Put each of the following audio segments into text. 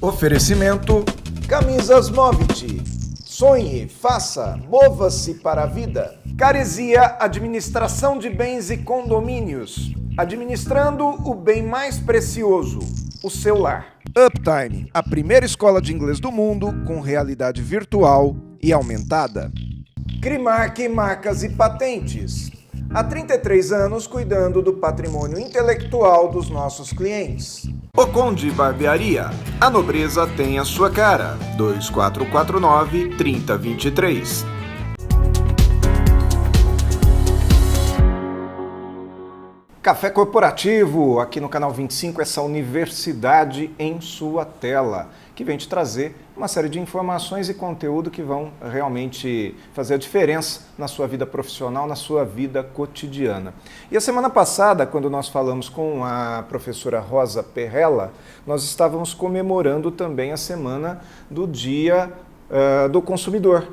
Oferecimento Camisas Movit. Sonhe, faça, mova-se para a vida. Caresia Administração de Bens e Condomínios. Administrando o bem mais precioso, o seu lar. Uptime, a primeira escola de inglês do mundo com realidade virtual e aumentada. Crimark Marcas e Patentes. Há 33 anos cuidando do patrimônio intelectual dos nossos clientes. O Conde Barbearia. A nobreza tem a sua cara. 2449-3023. Café Corporativo, aqui no canal 25, essa universidade em sua tela, que vem te trazer uma série de informações e conteúdo que vão realmente fazer a diferença na sua vida profissional, na sua vida cotidiana. E a semana passada, quando nós falamos com a professora Rosa Perrella, nós estávamos comemorando também a semana do Dia do Consumidor.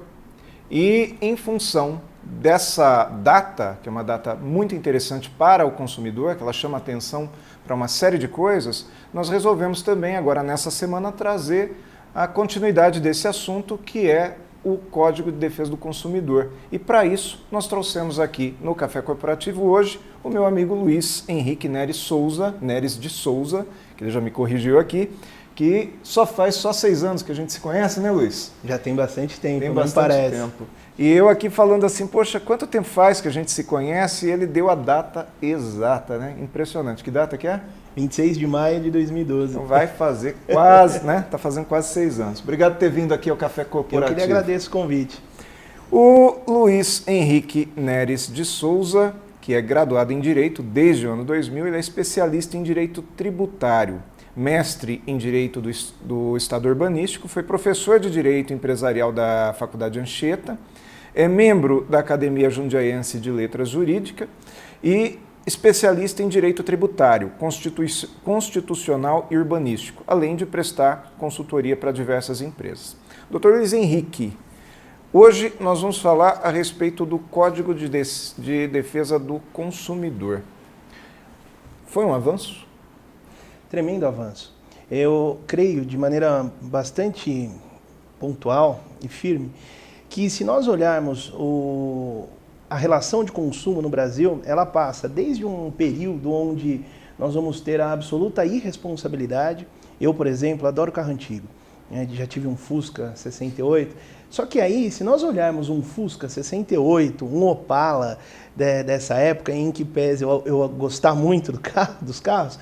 E em função dessa data, que é uma data muito interessante para o consumidor, que ela chama atenção para uma série de coisas, nós resolvemos também agora nessa semana trazer a continuidade desse assunto, que é o Código de Defesa do Consumidor. E para isso nós trouxemos aqui no Café Corporativo hoje o meu amigo Luiz Henrique Neres de Souza, que ele já me corrigiu aqui, que faz só 6 anos que a gente se conhece, né, Luiz? Já tem bastante tempo, tem bastante bastante tempo. E eu aqui falando assim, poxa, quanto tempo faz que a gente se conhece? E ele deu a data exata, né? Impressionante. Que data que é? 26 de maio de 2012. Então vai fazer quase, né? Tá fazendo quase 6 anos. Obrigado por ter vindo aqui ao Café Corporativo. Eu que lhe agradeço o convite. O Luiz Henrique Neres de Souza, que é graduado em Direito desde o ano 2000, ele é especialista em Direito Tributário, mestre em Direito do Estado Urbanístico, foi professor de Direito Empresarial da Faculdade Anchieta, é membro da Academia Jundiaense de Letras Jurídica e especialista em Direito Tributário, Constitucional e Urbanístico, além de prestar consultoria para diversas empresas. Dr. Luiz Henrique, hoje nós vamos falar a respeito do Código de Defesa do Consumidor. Foi um avanço? Tremendo avanço. Eu creio, de maneira bastante pontual e firme, que se nós olharmos a relação de consumo no Brasil, ela passa desde um período onde nós vamos ter a absoluta irresponsabilidade. Eu, por exemplo, adoro carro antigo. Já tive um Fusca 68. Só que aí, se nós olharmos um Fusca 68, um Opala dessa época, em que pese eu gostar muito dos carros,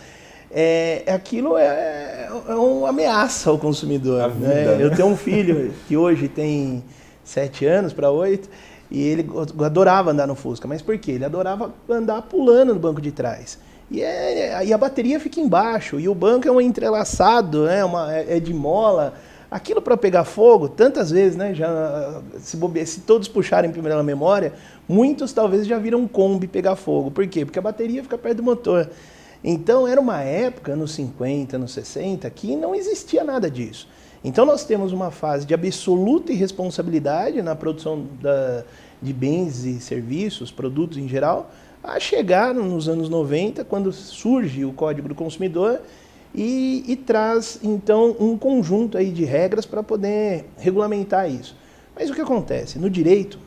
aquilo é uma ameaça ao consumidor. Vida, né? Eu tenho um filho que hoje tem 7 anos para 8 e ele adorava andar no Fusca. Mas por quê? Ele adorava andar pulando no banco de trás. E a bateria fica embaixo e o banco é um entrelaçado, né? É de mola. Aquilo para pegar fogo, tantas vezes, né? Se todos puxarem primeiro na memória, muitos talvez já viram um Kombi pegar fogo. Por quê? Porque a bateria fica perto do motor. Então, era uma época, nos 50, nos 60, que não existia nada disso. Então, nós temos uma fase de absoluta irresponsabilidade na produção de bens e serviços, produtos em geral, a chegar nos anos 90, quando surge o Código do Consumidor e traz, então, um conjunto aí de regras para poder regulamentar isso. Mas o que acontece? No direito,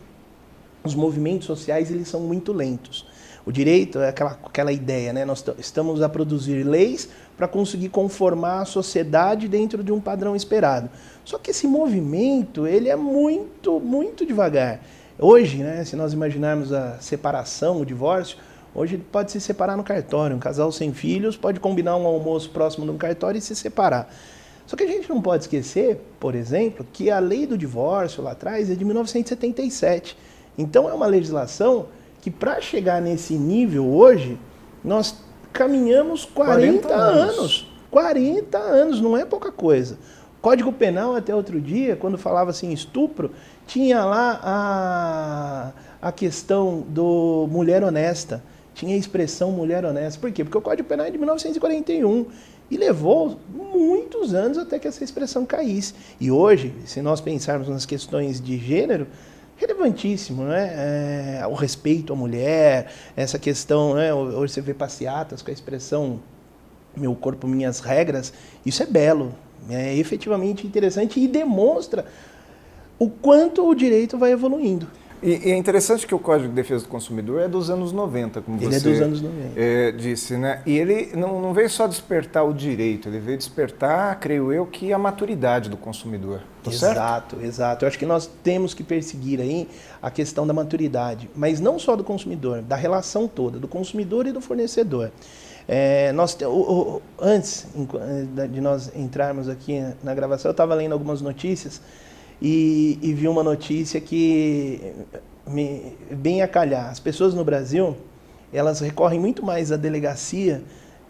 os movimentos sociais eles são muito lentos. O direito é aquela ideia, né? Nós estamos a produzir leis para conseguir conformar a sociedade dentro de um padrão esperado. Só que esse movimento, ele é muito, muito devagar. Hoje, né, se nós imaginarmos a separação, o divórcio, hoje ele pode se separar no cartório. Um casal sem filhos pode combinar um almoço próximo de um cartório e se separar. Só que a gente não pode esquecer, por exemplo, que a lei do divórcio lá atrás é de 1977. Então é uma legislação que para chegar nesse nível hoje, nós caminhamos 40 anos. 40 anos, não é pouca coisa. O Código Penal, até outro dia, quando falava assim estupro, tinha lá a questão do mulher honesta. Tinha a expressão mulher honesta. Por quê? Porque o Código Penal é de 1941 e levou muitos anos até que essa expressão caísse. E hoje, se nós pensarmos nas questões de gênero, relevantíssimo, né? O respeito à mulher, essa questão, né? Hoje você vê passeatas com a expressão meu corpo, minhas regras, isso é belo, É efetivamente interessante e demonstra o quanto o direito vai evoluindo. E é interessante que o Código de Defesa do Consumidor é dos anos 90, como Ele você é dos anos 90. Disse, né? E ele não veio só despertar o direito, ele veio despertar, creio eu, que a maturidade do consumidor. Tá certo? Exato. Eu acho que nós temos que perseguir aí a questão da maturidade, mas não só do consumidor, da relação toda, do consumidor e do fornecedor. Antes de nós entrarmos aqui na gravação, eu estava lendo algumas notícias e vi uma notícia que bem a calhar. As pessoas no Brasil, elas recorrem muito mais à delegacia,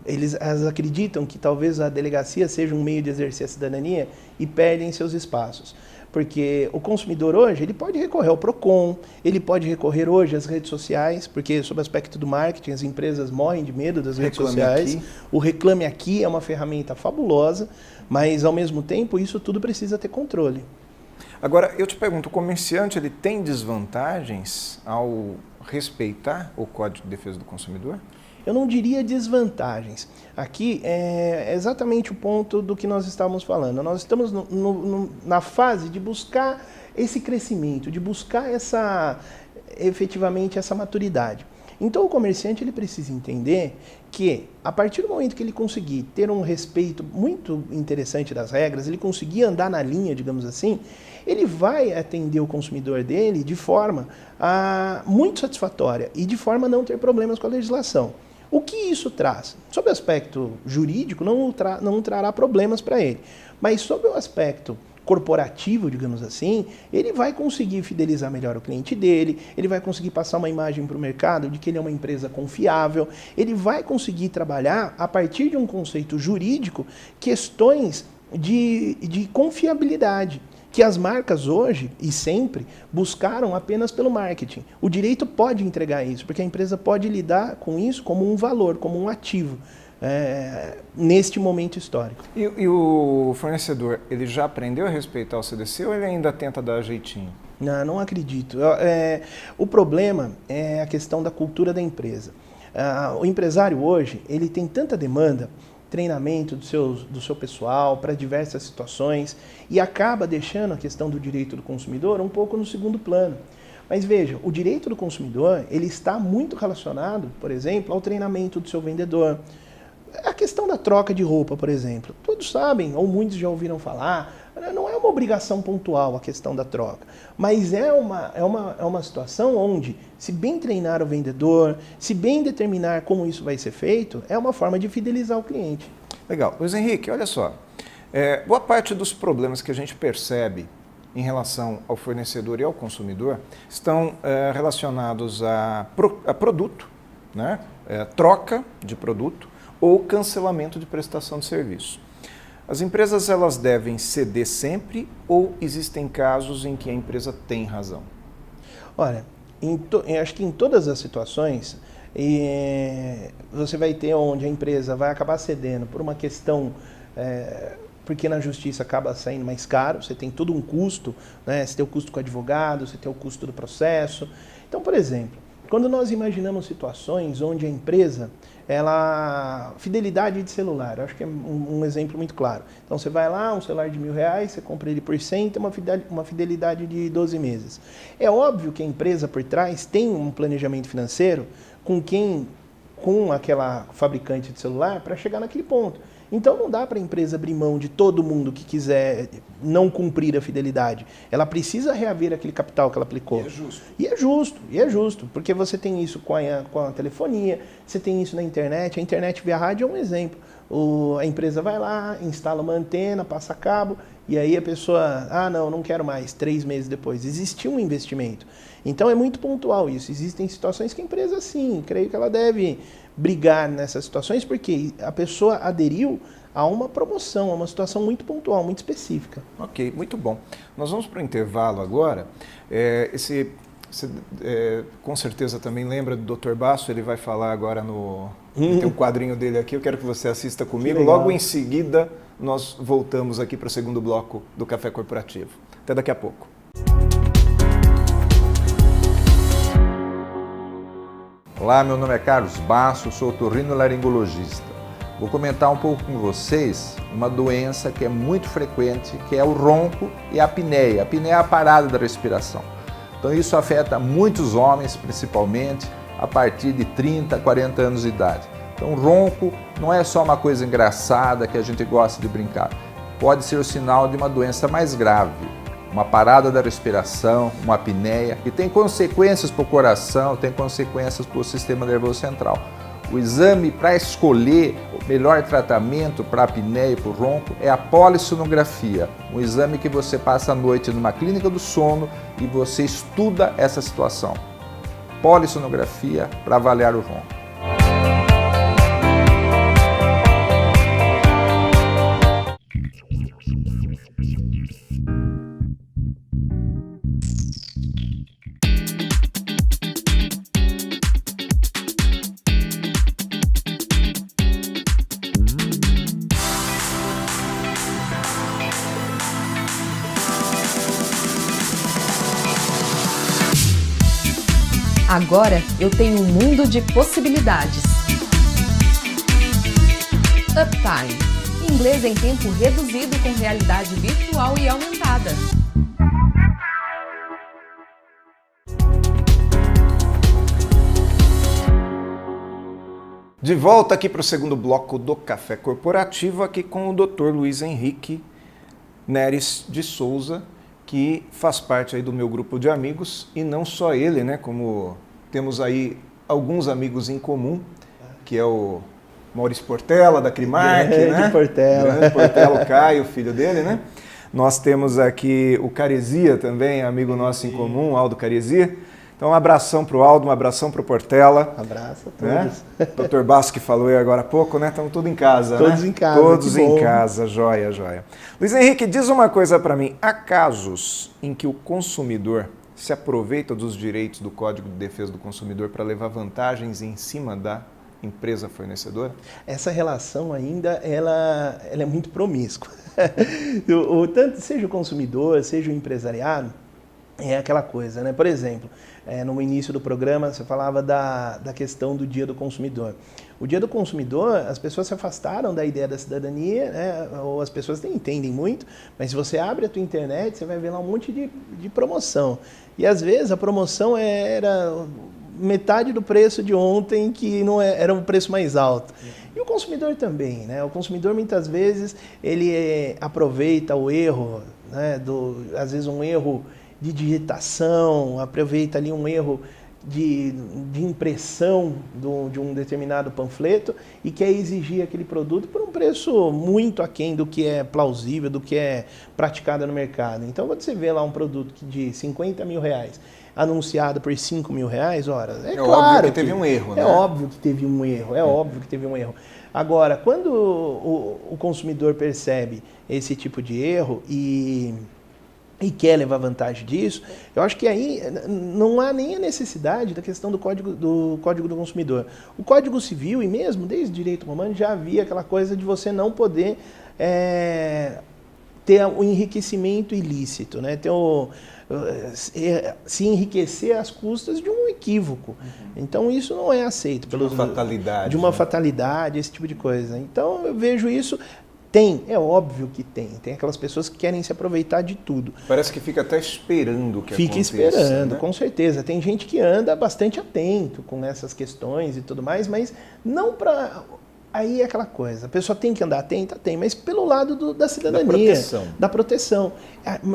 elas acreditam que talvez a delegacia seja um meio de exercer a cidadania e perdem seus espaços. Porque o consumidor hoje, ele pode recorrer ao PROCON, ele pode recorrer hoje às redes sociais, porque sob o aspecto do marketing, as empresas morrem de medo das redes sociais. O Reclame Aqui é uma ferramenta fabulosa, mas ao mesmo tempo isso tudo precisa ter controle. Agora, eu te pergunto, o comerciante ele tem desvantagens ao respeitar o Código de Defesa do Consumidor? Eu não diria desvantagens. Aqui é exatamente o ponto do que nós estávamos falando. Nós estamos na fase de buscar esse crescimento, de buscar efetivamente essa maturidade. Então o comerciante ele precisa entender que a partir do momento que ele conseguir ter um respeito muito interessante das regras, ele conseguir andar na linha, digamos assim, ele vai atender o consumidor dele de forma muito satisfatória e de forma a não ter problemas com a legislação. O que isso traz? Sob o aspecto jurídico, não trará problemas para ele, mas sob o aspecto corporativo, digamos assim, ele vai conseguir fidelizar melhor o cliente dele, ele vai conseguir passar uma imagem para o mercado de que ele é uma empresa confiável, ele vai conseguir trabalhar, a partir de um conceito jurídico, questões de confiabilidade, que as marcas hoje e sempre buscaram apenas pelo marketing. O direito pode entregar isso, porque a empresa pode lidar com isso como um valor, como um ativo. Neste momento histórico. E o fornecedor, ele já aprendeu a respeitar o CDC ou ele ainda tenta dar jeitinho? Não acredito. O problema é a questão da cultura da empresa. O empresário hoje, ele tem tanta demanda, treinamento do seu pessoal para diversas situações e acaba deixando a questão do direito do consumidor um pouco no segundo plano. Mas veja, o direito do consumidor, ele está muito relacionado, por exemplo, ao treinamento do seu vendedor. A questão da troca de roupa, por exemplo, todos sabem, ou muitos já ouviram falar, não é uma obrigação pontual a questão da troca, mas é uma situação onde, se bem treinar o vendedor, se bem determinar como isso vai ser feito, é uma forma de fidelizar o cliente. Legal. Luiz Henrique, olha só, boa parte dos problemas que a gente percebe em relação ao fornecedor e ao consumidor estão relacionados a produto, né? Troca de produto, ou cancelamento de prestação de serviço. As empresas elas devem ceder sempre ou existem casos em que a empresa tem razão? Olha, eu acho que em todas as situações você vai ter onde a empresa vai acabar cedendo por uma questão, porque na justiça acaba saindo mais caro, você tem todo um custo, né? Você tem o custo com o advogado, você tem o custo do processo. Então, por exemplo, quando nós imaginamos situações onde a empresa, fidelidade de celular, eu acho que é um exemplo muito claro. Então você vai lá, um celular de R$1.000, você compra ele por 100, tem uma fidelidade de 12 meses. É óbvio que a empresa por trás tem um planejamento financeiro com aquela fabricante de celular para chegar naquele ponto. Então não dá para a empresa abrir mão de todo mundo que quiser não cumprir a fidelidade. Ela precisa reaver aquele capital que ela aplicou. E é justo, porque você tem isso com a telefonia, você tem isso na internet. A internet via rádio é um exemplo. A empresa vai lá, instala uma antena, passa cabo, e aí a pessoa, não quero mais, 3 meses depois. Existiu um investimento. Então é muito pontual isso. Existem situações que a empresa, sim, creio que ela deve brigar nessas situações, porque a pessoa aderiu a uma promoção, a uma situação muito pontual, muito específica. Ok, muito bom. Nós vamos para o intervalo agora. Você com certeza também lembra do Dr. Basso, ele vai falar agora tem um quadrinho dele aqui, eu quero que você assista comigo. Logo em seguida, nós voltamos aqui para o segundo bloco do Café Corporativo. Até daqui a pouco. Olá, meu nome é Carlos Basso, sou otorrinolaringologista. Vou comentar um pouco com vocês uma doença que é muito frequente, que é o ronco e a apneia. A apneia é a parada da respiração. Então isso afeta muitos homens, principalmente, a partir de 30, 40 anos de idade. Então ronco não é só uma coisa engraçada que a gente gosta de brincar. Pode ser o sinal de uma doença mais grave, uma parada da respiração, uma apneia, que tem consequências para o coração, tem consequências para o sistema nervoso central. O exame para escolher o melhor tratamento para a apneia e para o ronco é a polissonografia, um exame que você passa a noite numa clínica do sono e você estuda essa situação. Polissonografia para avaliar o ronco. Agora eu tenho um mundo de possibilidades. Uptime. Inglês em tempo reduzido com realidade virtual e aumentada. De volta aqui para o segundo bloco do Café Corporativo, aqui com o Dr. Luiz Henrique Neres de Souza, que faz parte aí do meu grupo de amigos, e não só ele, né? Como temos aí alguns amigos em comum, que é o Maurício Portela, da Crimark, né? Portela. Grande Portela, o Caio, filho dele, né? Nós temos aqui o Caresia também, amigo nosso em comum, Aldo Caresia. Então, um abração para o Aldo, um abração para o Portela. Abraço a Né? todos. Dr. Basso que falou aí agora há pouco, né? Estamos todos em casa, Todos né? em casa, Todos que em bom. casa, joia, joia. Luiz Henrique, diz uma coisa para mim. Há casos em que o consumidor se aproveita dos direitos do Código de Defesa do Consumidor para levar vantagens em cima da empresa fornecedora? Essa relação ainda, ela é muito promíscua. Tanto seja o consumidor, seja o empresariado, é aquela coisa, né? Por exemplo, no início do programa você falava da questão do Dia do Consumidor. O Dia do Consumidor, as pessoas se afastaram da ideia da cidadania, né? Ou as pessoas nem entendem muito, mas se você abre a tua internet, você vai ver lá um monte de promoção. E às vezes a promoção era metade do preço de ontem, que não era um preço mais alto. E o consumidor também, né? O consumidor muitas vezes ele aproveita o erro, né? Às vezes um erro de digitação, aproveita ali um erro de impressão de um determinado panfleto e quer exigir aquele produto por um preço muito aquém do que é plausível, do que é praticado no mercado. Então, quando você vê lá um produto de 50 mil reais anunciado por 5 mil reais, ora, é claro óbvio que teve um erro, né? É óbvio que teve um erro, óbvio que teve um erro. Agora, quando o consumidor percebe esse tipo de erro e quer levar vantagem disso, eu acho que aí não há nem a necessidade da questão do Código do Consumidor. O Código Civil, e mesmo desde o direito romano, já havia aquela coisa de você não poder ter o enriquecimento ilícito, né? Se enriquecer às custas de um equívoco. Então isso não é aceito. De uma fatalidade. De uma né? fatalidade, esse tipo de coisa. Então eu vejo isso. É óbvio que tem. Tem aquelas pessoas que querem se aproveitar de tudo. Parece que fica até esperando que Fica aconteça. esperando, né? Com certeza. Tem gente que anda bastante atento com essas questões e tudo mais, mas não para... Aí é aquela coisa, a pessoa tem que andar atenta? Tem, mas pelo lado da cidadania. Da proteção. Da proteção.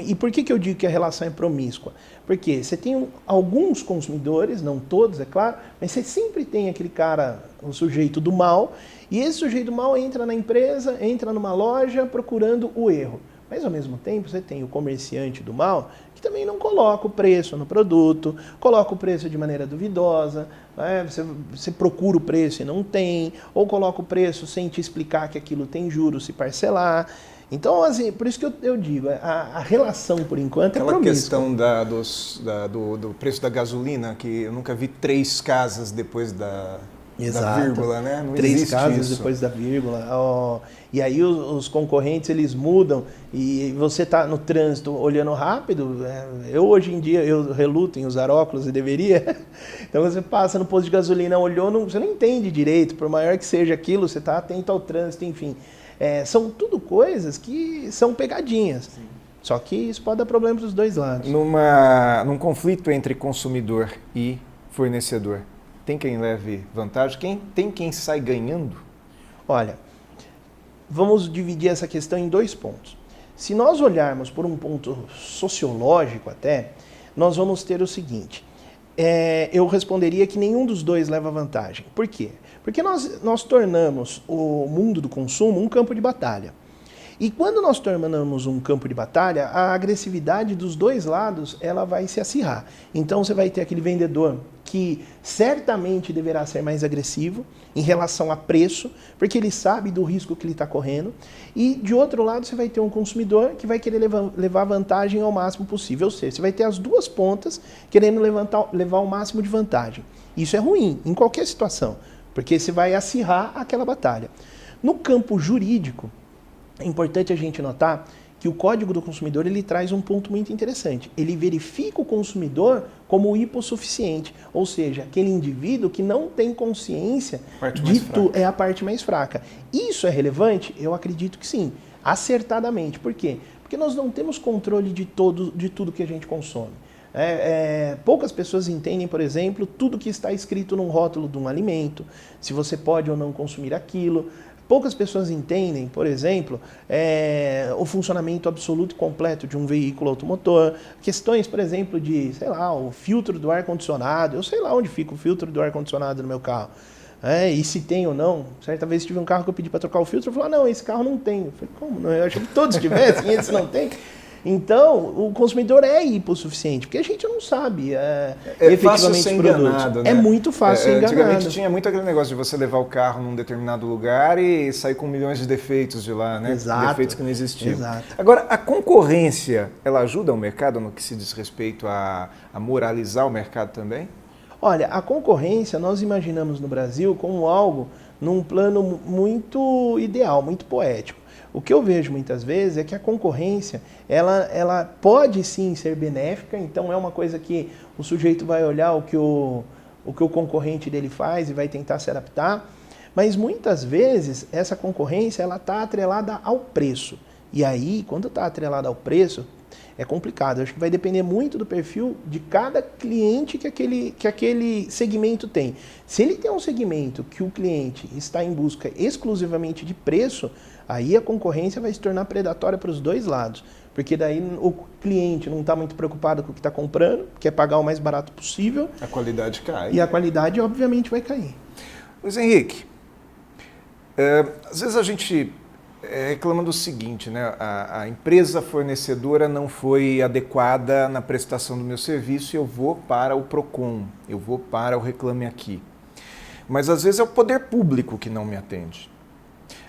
E por que eu digo que a relação é promíscua? Porque você tem alguns consumidores, não todos, é claro, mas você sempre tem aquele cara, o sujeito do mal, e esse sujeito do mal entra na empresa, entra numa loja procurando o erro. Mas, ao mesmo tempo, você tem o comerciante do mal, que também não coloca o preço no produto, coloca o preço de maneira duvidosa, né? Você procura o preço e não tem, ou coloca o preço sem te explicar que aquilo tem juros se parcelar. Então, assim, por isso que eu digo, a relação, por enquanto, Aquela é promíscua. questão do preço da gasolina, que eu nunca vi 3 casas depois da vírgula, né? Não 3 existe casas isso. depois da vírgula. E aí os concorrentes, eles mudam e você está no trânsito olhando rápido. Eu hoje em dia, eu reluto em usar óculos e deveria. Então você passa no posto de gasolina, olhou, você não entende direito, por maior que seja aquilo, você está atento ao trânsito, enfim. São tudo coisas que são pegadinhas. Sim. Só que isso pode dar problema para os dois lados. Num conflito entre consumidor e fornecedor, tem quem leve vantagem? Tem quem sai ganhando? Olha, vamos dividir essa questão em 2 pontos. Se nós olharmos por um ponto sociológico até, nós vamos ter o seguinte. Eu responderia que nenhum dos dois leva vantagem. Por quê? Porque nós tornamos o mundo do consumo um campo de batalha. E quando nós tornamos um campo de batalha, a agressividade dos dois lados ela vai se acirrar. Então você vai ter aquele vendedor que certamente deverá ser mais agressivo em relação a preço, porque ele sabe do risco que ele está correndo. E de outro lado você vai ter um consumidor que vai querer levar vantagem ao máximo possível. Ou seja, você vai ter as duas pontas querendo levar o máximo de vantagem. Isso é ruim em qualquer situação, porque você vai acirrar aquela batalha. No campo jurídico, é importante a gente notar que o Código do Consumidor ele traz um ponto muito interessante. Ele verifica o consumidor como hipossuficiente, ou seja, aquele indivíduo que não tem consciência é a parte mais fraca. Isso é relevante? Eu acredito que sim, acertadamente. Por quê? Porque nós não temos controle de tudo que a gente consome. Poucas pessoas entendem, por exemplo, tudo que está escrito num rótulo de um alimento, se você pode ou não consumir aquilo. Poucas pessoas entendem, por exemplo, o funcionamento absoluto e completo de um veículo automotor. Questões, por exemplo, de, o filtro do ar-condicionado. Eu sei lá onde fica o filtro do ar-condicionado no meu carro. E se tem ou não. Certa vez tive um carro que eu pedi para trocar o filtro e falou, não, esse carro não tem. Eu falei, como não? Eu achei que todos tivessem e esse não tem. Então, o consumidor é hipossuficiente, porque a gente não sabe efetivamente os produtos. Né? É muito fácil ser enganado. Antigamente tinha muito aquele negócio de você levar o carro num determinado lugar e sair com milhões de defeitos de lá, né? Exato. Defeitos que não existiam. Exato. Agora, a concorrência, ela ajuda o mercado no que se diz respeito a moralizar o mercado também? Olha, a concorrência nós imaginamos no Brasil como algo num plano muito ideal, muito poético. O que eu vejo muitas vezes é que a concorrência, ela pode sim ser benéfica, então é uma coisa que o sujeito vai olhar o que o concorrente dele faz e vai tentar se adaptar, mas muitas vezes essa concorrência ela está atrelada ao preço. E aí, quando está atrelada ao preço, é complicado. Eu acho que vai depender muito do perfil de cada cliente que aquele segmento tem. Se ele tem um segmento que o cliente está em busca exclusivamente de preço, aí a concorrência vai se tornar predatória para os dois lados. Porque daí o cliente não está muito preocupado com o que está comprando, quer pagar o mais barato possível. A qualidade cai. E a qualidade, obviamente, vai cair. Luiz Henrique, às vezes a gente reclama do seguinte, né? A empresa fornecedora não foi adequada na prestação do meu serviço e eu vou para o PROCON, eu vou para o Reclame Aqui. Mas às vezes é o poder público que não me atende.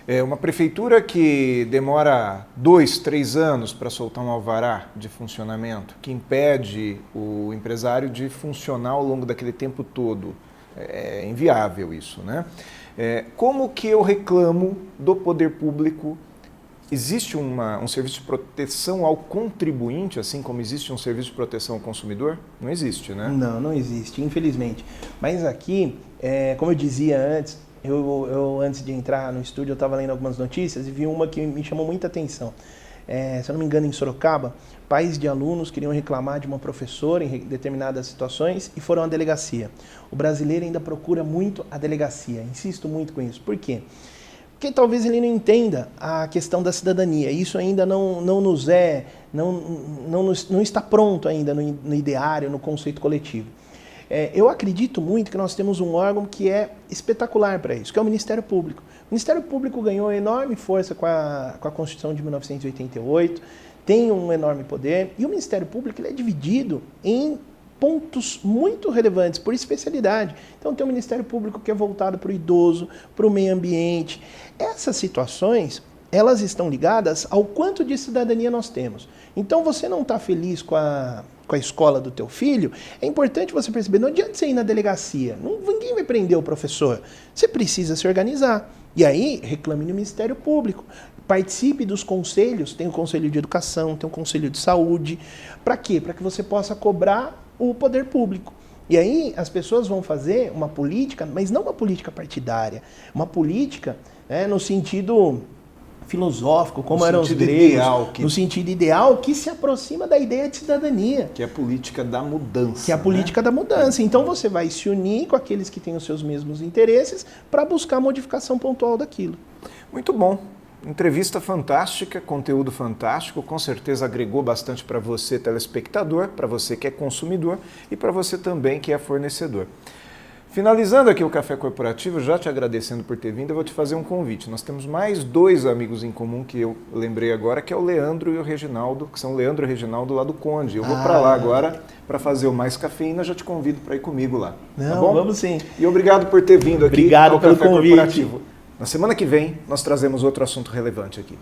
É uma prefeitura que demora 2, 3 anos para soltar um alvará de funcionamento, que impede o empresário de funcionar ao longo daquele tempo todo. É inviável isso, né? Como que eu reclamo do poder público? Existe um serviço de proteção ao contribuinte, assim como existe um serviço de proteção ao consumidor? Não existe, né? Não existe, infelizmente. Mas aqui, como eu dizia antes, eu antes de entrar no estúdio, eu estava lendo algumas notícias e vi uma que me chamou muita atenção. Se eu não me engano, em Sorocaba, pais de alunos queriam reclamar de uma professora em determinadas situações e foram à delegacia. O brasileiro ainda procura muito a delegacia, insisto muito com isso. Por quê? Porque talvez ele não entenda a questão da cidadania. Isso ainda não está pronto ainda no ideário, no conceito coletivo. Eu acredito muito que nós temos um órgão que é espetacular para isso, que é o Ministério Público. O Ministério Público ganhou enorme força com a Constituição de 1988, tem um enorme poder, e o Ministério Público ele é dividido em pontos muito relevantes por especialidade. Então tem o Ministério Público que é voltado para o idoso, para o meio ambiente. Essas situações, elas estão ligadas ao quanto de cidadania nós temos. Então, você não está feliz com a escola do teu filho, é importante você perceber, não adianta você ir na delegacia, ninguém vai prender o professor, você precisa se organizar. E aí, reclame no Ministério Público, participe dos conselhos, tem o Conselho de Educação, tem o Conselho de Saúde, para quê? Para que você possa cobrar o poder público. E aí as pessoas vão fazer uma política, mas não uma política partidária, uma política no sentido filosófico, como eram os gregos, no sentido ideal, que se aproxima da ideia de cidadania. Que é a política da mudança. Que é a política da mudança. Então você vai se unir com aqueles que têm os seus mesmos interesses para buscar a modificação pontual daquilo. Muito bom. Entrevista fantástica, conteúdo fantástico, com certeza agregou bastante para você, telespectador, para você que é consumidor e para você também que é fornecedor. Finalizando aqui o Café Corporativo, já te agradecendo por ter vindo, eu vou te fazer um convite. Nós temos mais 2 amigos em comum que eu lembrei agora, que é o Leandro e o Reginaldo, que são o Leandro e o Reginaldo lá do Conde. Eu vou para lá agora para fazer o Mais Cafeína, já te convido para ir comigo lá. Não, tá bom? Vamos sim. E obrigado por ter vindo aqui ao pelo Café Corporativo. Na semana que vem, nós trazemos outro assunto relevante aqui.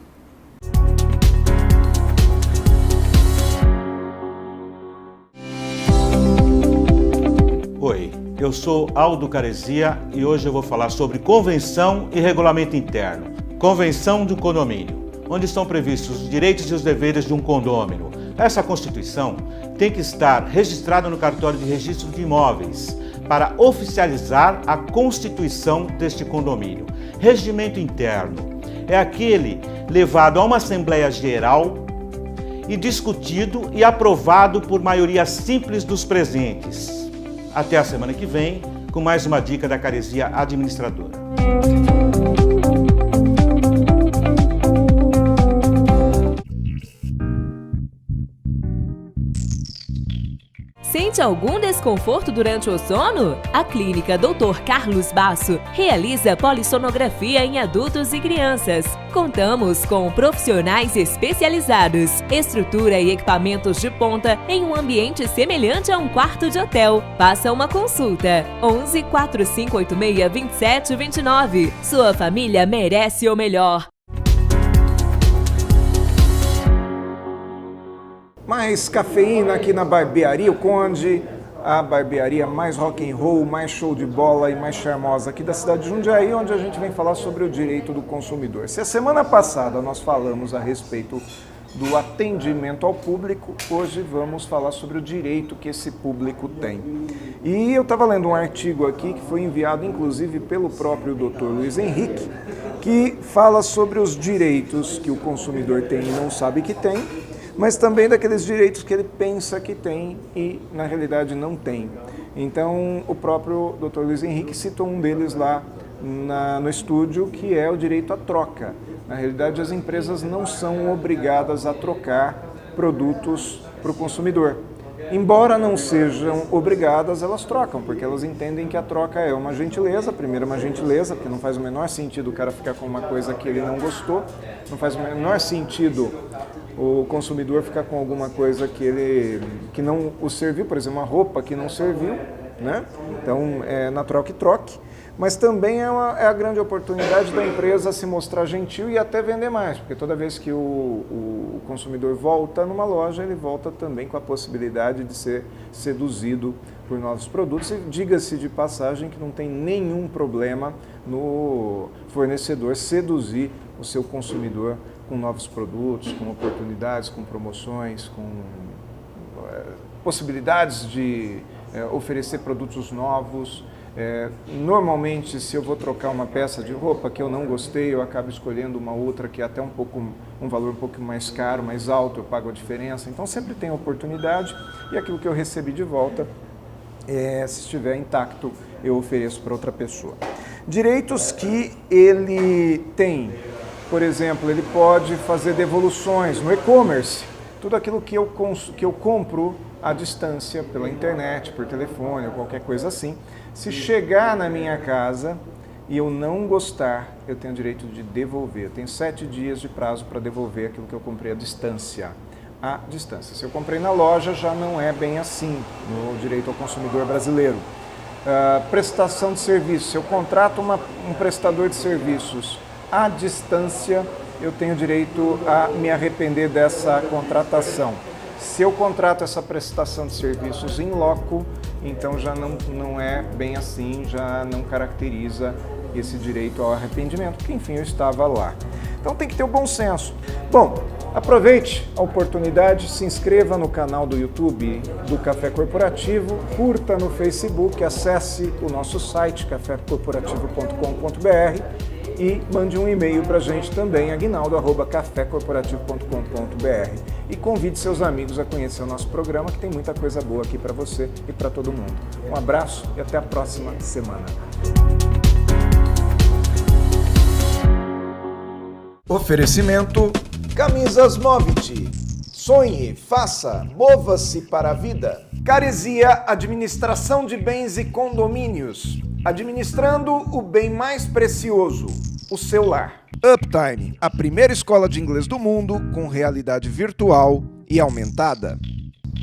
Oi, eu sou Aldo Caresia e hoje eu vou falar sobre convenção e regulamento interno. Convenção de um condomínio, onde estão previstos os direitos e os deveres de um condômino. Essa Constituição tem que estar registrada no cartório de registro de imóveis para oficializar a constituição deste condomínio. Regimento interno é aquele levado a uma Assembleia Geral e discutido e aprovado por maioria simples dos presentes. Até a semana que vem, com mais uma dica da Caresia Administradora. Sente algum desconforto durante o sono? A Clínica Dr. Carlos Basso realiza polissonografia em adultos e crianças. Contamos com profissionais especializados, estrutura e equipamentos de ponta em um ambiente semelhante a um quarto de hotel. Faça uma consulta. 11 4586 2729. Sua família merece o melhor. Mais cafeína aqui na Barbearia O Conde, a barbearia mais rock and roll, mais show de bola e mais charmosa aqui da cidade de Jundiaí, onde a gente vem falar sobre o direito do consumidor. Se a semana passada nós falamos a respeito do atendimento ao público, hoje vamos falar sobre o direito que esse público tem. E eu estava lendo um artigo aqui que foi enviado inclusive pelo próprio Dr. Luiz Henrique, que fala sobre os direitos que o consumidor tem e não sabe que tem, mas também daqueles direitos que ele pensa que tem e, na realidade, não tem. Então, o próprio Dr. Luiz Henrique citou um deles lá no estúdio, que é o direito à troca. Na realidade, as empresas não são obrigadas a trocar produtos para o consumidor. Embora não sejam obrigadas, elas trocam, porque elas entendem que a troca é uma gentileza, primeiro uma gentileza, porque não faz o menor sentido o cara ficar com uma coisa que ele não gostou, não faz o menor sentido o consumidor ficar com alguma coisa que não o serviu, por exemplo, uma roupa que não serviu, né? Então é natural que troque, mas também é a grande oportunidade da empresa se mostrar gentil e até vender mais, porque toda vez que o consumidor volta numa loja, ele volta também com a possibilidade de ser seduzido por novos produtos. E diga-se de passagem que não tem nenhum problema no fornecedor seduzir o seu consumidor com novos produtos, com oportunidades, com promoções, com possibilidades de oferecer produtos novos. Normalmente, se eu vou trocar uma peça de roupa que eu não gostei, eu acabo escolhendo uma outra que é até um valor um pouco mais caro, mais alto, eu pago a diferença. Então sempre tem oportunidade e aquilo que eu recebi de volta, se estiver intacto, eu ofereço para outra pessoa. Direitos que ele tem. Por exemplo, ele pode fazer devoluções no e-commerce, tudo aquilo que eu compro à distância, pela internet, por telefone ou qualquer coisa assim. Se chegar na minha casa e eu não gostar, eu tenho o direito de devolver. Eu tenho 7 dias de prazo para devolver aquilo que eu comprei à distância. À distância. Se eu comprei na loja, já não é bem assim no direito ao consumidor brasileiro. Prestação de serviços. Se eu contrato um prestador de serviços à distância, eu tenho direito a me arrepender dessa contratação. Se eu contrato essa prestação de serviços in loco, então já não é bem assim, já não caracteriza esse direito ao arrependimento, porque enfim, eu estava lá. Então tem que ter o bom senso. Bom, aproveite a oportunidade, se inscreva no canal do YouTube do Café Corporativo, curta no Facebook, acesse o nosso site cafécorporativo.com.br e mande um e-mail para a gente também, aguinaldo@cafécorporativo.com.br, e convide seus amigos a conhecer o nosso programa, que tem muita coisa boa aqui para você e para todo mundo. Um abraço e até a próxima semana. Oferecimento Camisas Movit. Sonhe, faça, mova-se para a vida. Caresia Administração de Bens e Condomínios. Administrando o bem mais precioso, o seu lar. Uptime, a primeira escola de inglês do mundo com realidade virtual e aumentada.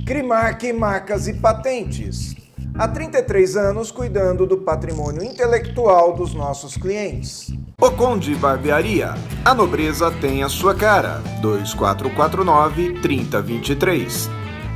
Crimark Marcas e Patentes. Há 33 anos cuidando do patrimônio intelectual dos nossos clientes. O Conde Barbearia. A nobreza tem a sua cara. 2449-3023.